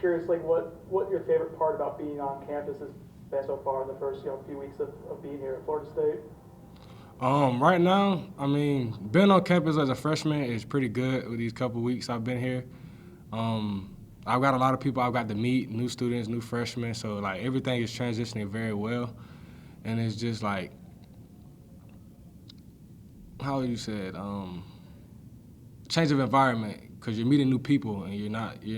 curious, like what your favorite part about being on campus has been so far in the first few weeks of being here at Florida State. Right now, I mean, being on campus as a freshman is pretty good with these couple weeks I've been here. I've got a lot of people I've got to meet, new students, new freshmen, so like everything is transitioning very well. And it's just like, how you said, change of environment, because you're meeting new people and you're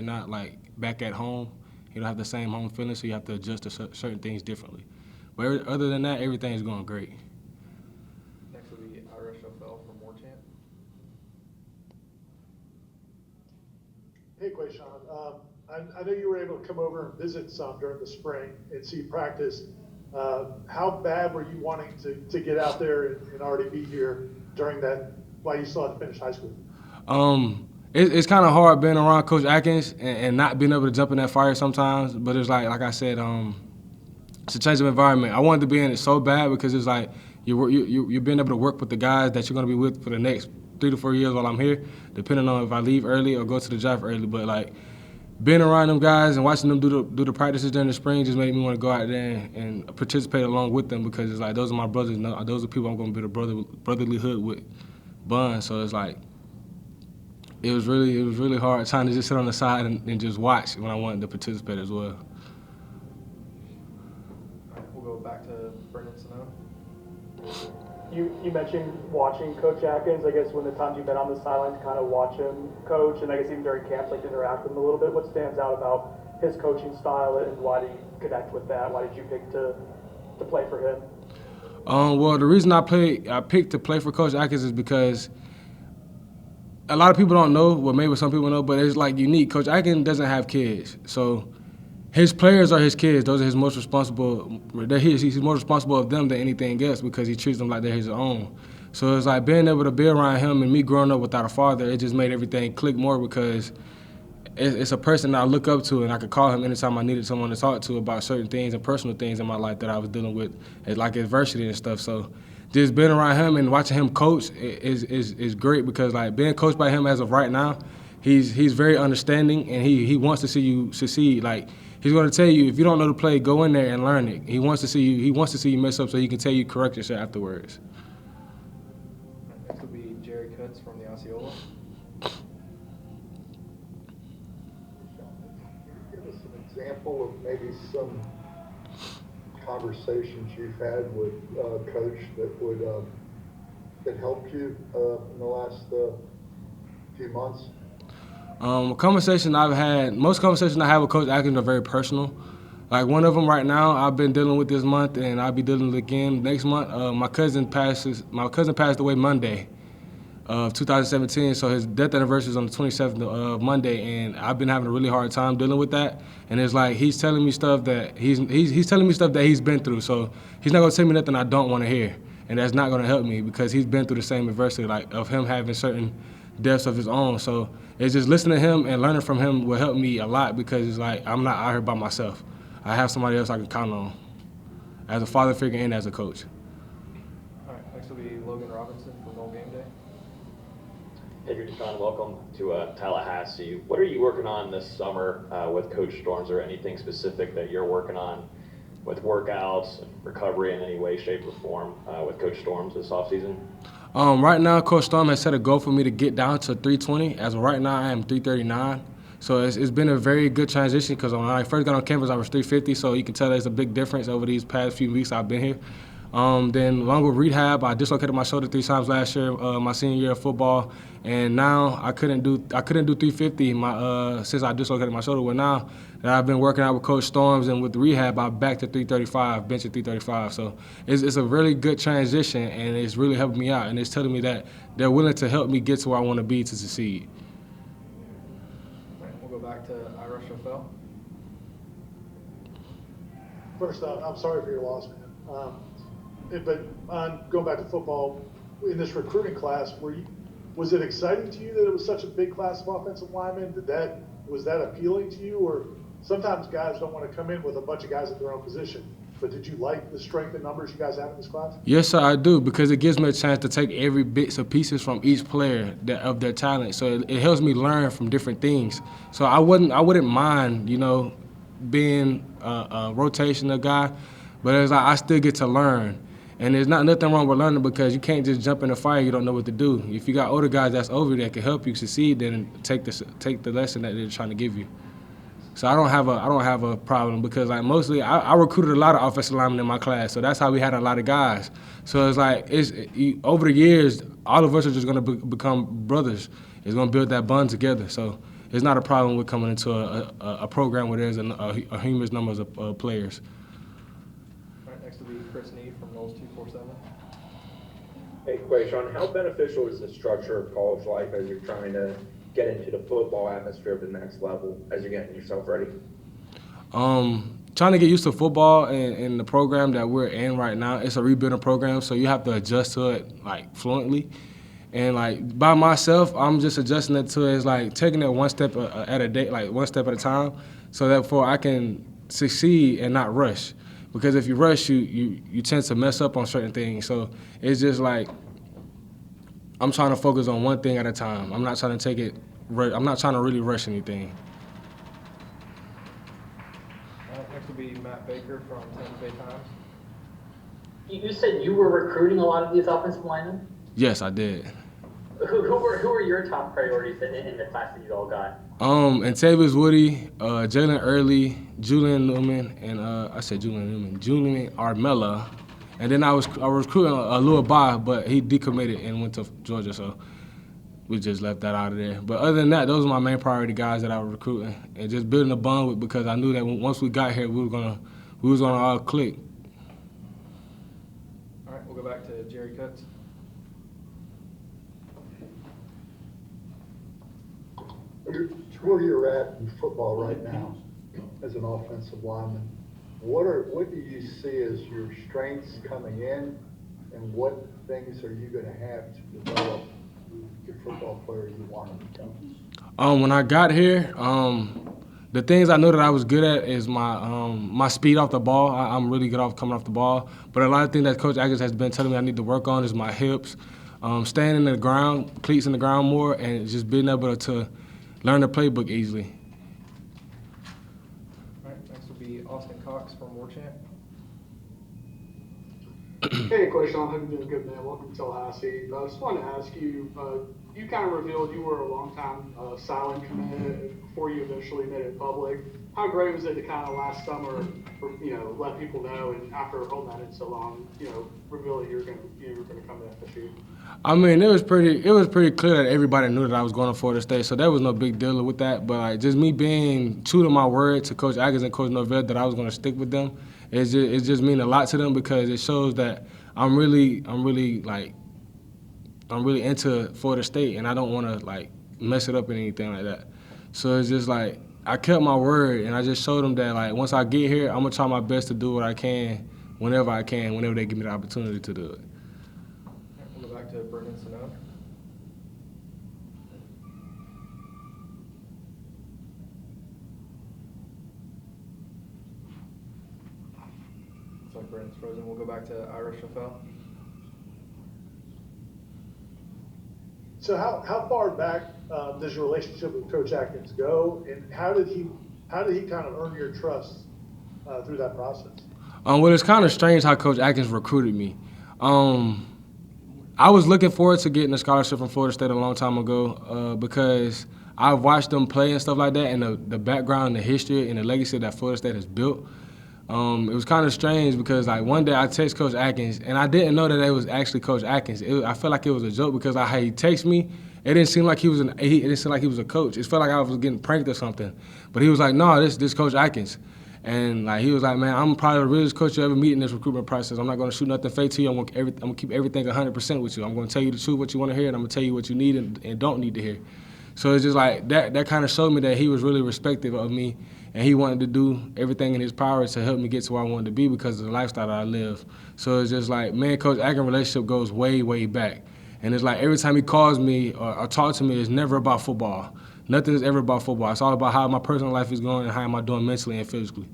not like back at home. You don't have the same home feeling, so you have to adjust to certain things differently. But other than that, everything is going great. Next will be FSU from Warchant. Hey, Qae'shon. I know you were able to come over and visit some during the spring and see practice. How bad were you wanting to get out there and already be here during that, while you still had to finish high school? It's kind of hard being around Coach Atkins and not being able to jump in that fire sometimes. But it's like I said, it's a change of environment. I wanted to be in it so bad because it's like you're being able to work with the guys that you're going to be with for the next 3 to 4 years while I'm here, depending on if I leave early or go to the draft early. But like being around them guys and watching them do the practices during the spring just made me want to go out there and participate along with them, because it's like those are my brothers. Those are people I'm going to build a brotherly hood with, bond. So it's like it was really hard trying to just sit on the side and just watch when I wanted to participate as well. All right, we'll go back to Brendan Sano. You mentioned watching Coach Atkins. I guess when the times you've been on the sideline to kind of watch him coach, and I guess even during camps, like to interact with him a little bit. What stands out about his coaching style, and why do you connect with that? Why did you pick to play for him? Well, the reason I picked to play for Coach Atkins is because a lot of people don't know, well, maybe some people know, but it's like unique. Coach Atkins doesn't have kids, so his players are his kids. Those are his most responsible. He's more responsible of them than anything else, because he treats them like they're his own. So it's like being able to be around him, and me growing up without a father, it just made everything click more, because it's a person I look up to, and I could call him anytime I needed someone to talk to about certain things and personal things in my life that I was dealing with, like adversity and stuff. So just being around him and watching him coach is great, because like being coached by him as of right now, he's very understanding, and he wants to see you succeed. Like he's going to tell you, if you don't know the play, go in there and learn it. He wants to see you mess up so he can tell you correct yourself afterwards. Next will be Jerry Kutz from the Osceola. Give us an example of maybe some conversations you've had with Coach that helped you in the last few months. Most conversations I have with Coach Atkins are very personal. Like one of them right now, I've been dealing with this month, and I'll be dealing with it again next month. My cousin passed away Monday of 2017, so his death anniversary is on the 27th of Monday, and I've been having a really hard time dealing with that. And it's like he's telling me stuff that he's telling me stuff that he's been through, so he's not gonna tell me nothing I don't want to hear, and that's not gonna help me, because he's been through the same adversity, like of him having certain deaths of his own. So it's just listening to him and learning from him will help me a lot, because it's like I'm not out here by myself. I have somebody else I can count on as a father figure and as a coach. All right, next will be Logan Robinson from Roll Game Day. Hey, Qae'shon, welcome to Tallahassee. What are you working on this summer with Coach Storms, or anything specific that you're working on with workouts, recovery in any way, shape, or form with Coach Storms this offseason? Right now, Coach Storm has set a goal for me to get down to 320. As of right now, I am 339. So it's been a very good transition, because when I first got on campus, I was 350. So you can tell there's a big difference over these past few weeks I've been here. Then along with rehab, I dislocated my shoulder 3 times last year, my senior year of football, and now I couldn't do 350 since I dislocated my shoulder. Well, now that I've been working out with Coach Storms and with rehab, I'm back to 335, bench at 335. So it's a really good transition, and it's really helping me out, and it's telling me that they're willing to help me get to where I want to be to succeed. All right, we'll go back to Ira Schofel. First off, I'm sorry for your loss, man. But going back to football, in this recruiting class, was it exciting to you that it was such a big class of offensive linemen? Was that appealing to you, or sometimes guys don't want to come in with a bunch of guys at their own position? but did you like the strength and numbers you guys have in this class? Yes, sir, I do, because it gives me a chance to take every bits and pieces from each player of their talent. So it helps me learn from different things. So I wouldn't mind, being a rotational guy, but it's like I still get to learn. And there's nothing wrong with learning, because you can't just jump in the fire, you don't know what to do. If you got older guys that's over you that can help you succeed, then take the lesson that they're trying to give you. So I don't have a problem, because like mostly I recruited a lot of offensive linemen in my class, so that's how we had a lot of guys. So it's like over the years, all of us are just gonna become brothers. It's gonna build that bond together. So it's not a problem with coming into a program where there's a humongous number of players. All right, next will be Chris Need from Knowles 247. Hey, Qae'shon, how beneficial is the structure of college life as you're trying to get into the football atmosphere of the next level as you're getting yourself ready? Trying to get used to football and the program that we're in right now. It's a rebuilding program, so you have to adjust to it like fluently. And like by myself, I'm just adjusting it to it. It's like taking it one step at a day, like one step at a time, so therefore I can succeed and not rush. Because if you rush, you tend to mess up on certain things. So it's just like I'm trying to focus on one thing at a time. I'm not trying to I'm not trying to really rush anything. Next will be Matt Baker from Tampa Bay Times. You said you were recruiting a lot of these offensive linemen? Yes, I did. Who were your top priorities in the class that you all got? Antavius Woody, Jalen Early, Julian Newman, and Julian Armella. And then I was recruiting a Lua Ba, but he decommitted and went to Georgia, so we just left that out of there. But other than that, those were my main priority guys that I was recruiting, and just building a bond with, because I knew that once we got here, we was gonna all click. All right, we'll go back to Jerry Cutts. Where you're at in football right now as an offensive lineman, what do you see as your strengths coming in, and what things are you going to have to develop your football player you want to become? When I got here, the things I know that I was good at is my speed off the ball. I'm really good off coming off the ball. But a lot of things that Coach Atkins has been telling me I need to work on is my hips, staying in the ground, cleats in the ground more, and just being able to learn the playbook easily. All right, next will be Austin Cox from War Chant. Hey, Qae'shon, hope you're doing good, man. Welcome to Tallahassee. I just wanted to ask you, you kind of revealed you were a long-time silent commit before you eventually made it public. How great was it to kind of last summer, let people know, and after holding that in so long, reveal that you were going to come to FSU? I mean, it was pretty clear that everybody knew that I was going to Florida State, so there was no big deal with that. But like, just me being true to my word to Coach Atkins and Coach Norvell that I was going to stick with them, it just mean a lot to them, because it shows that I'm really into Florida State, and I don't want to like mess it up or anything like that. So it's just like I kept my word, and I just showed them that like once I get here, I'm gonna try my best to do what I can, whenever they give me the opportunity to do it. We'll go back to Brendan Sano. Looks like Brendan's frozen. We'll go back to Ira Schafel. So how far back does your relationship with Coach Atkins go, and how did he kind of earn your trust through that process? Well, it's kind of strange how Coach Atkins recruited me. I was looking forward to getting a scholarship from Florida State a long time ago because I've watched them play and stuff like that, and the background, the history, and the legacy that Florida State has built. It was kind of strange because like one day I text Coach Atkins, and I didn't know that it was actually Coach Atkins. I felt like it was a joke because how he texted me, it didn't seem like he was it didn't seem like he was a coach. It felt like I was getting pranked or something. But he was like, no, this Coach Atkins. And like he was like, man, I'm probably the realest coach you ever meet in this recruitment process. I'm not going to shoot nothing fake to you. I'm going to keep everything 100% with you. I'm going to tell you the truth, what you want to hear, and I'm going to tell you what you need and don't need to hear. So it's just like that kind of showed me that he was really respectful of me, and he wanted to do everything in his power to help me get to where I wanted to be because of the lifestyle that I live. So it's just like, me and Coach Atkins' relationship goes way, way back. And it's like every time he calls me or talks to me, it's never about football. Nothing is ever about football. It's all about how my personal life is going and how am I doing mentally and physically.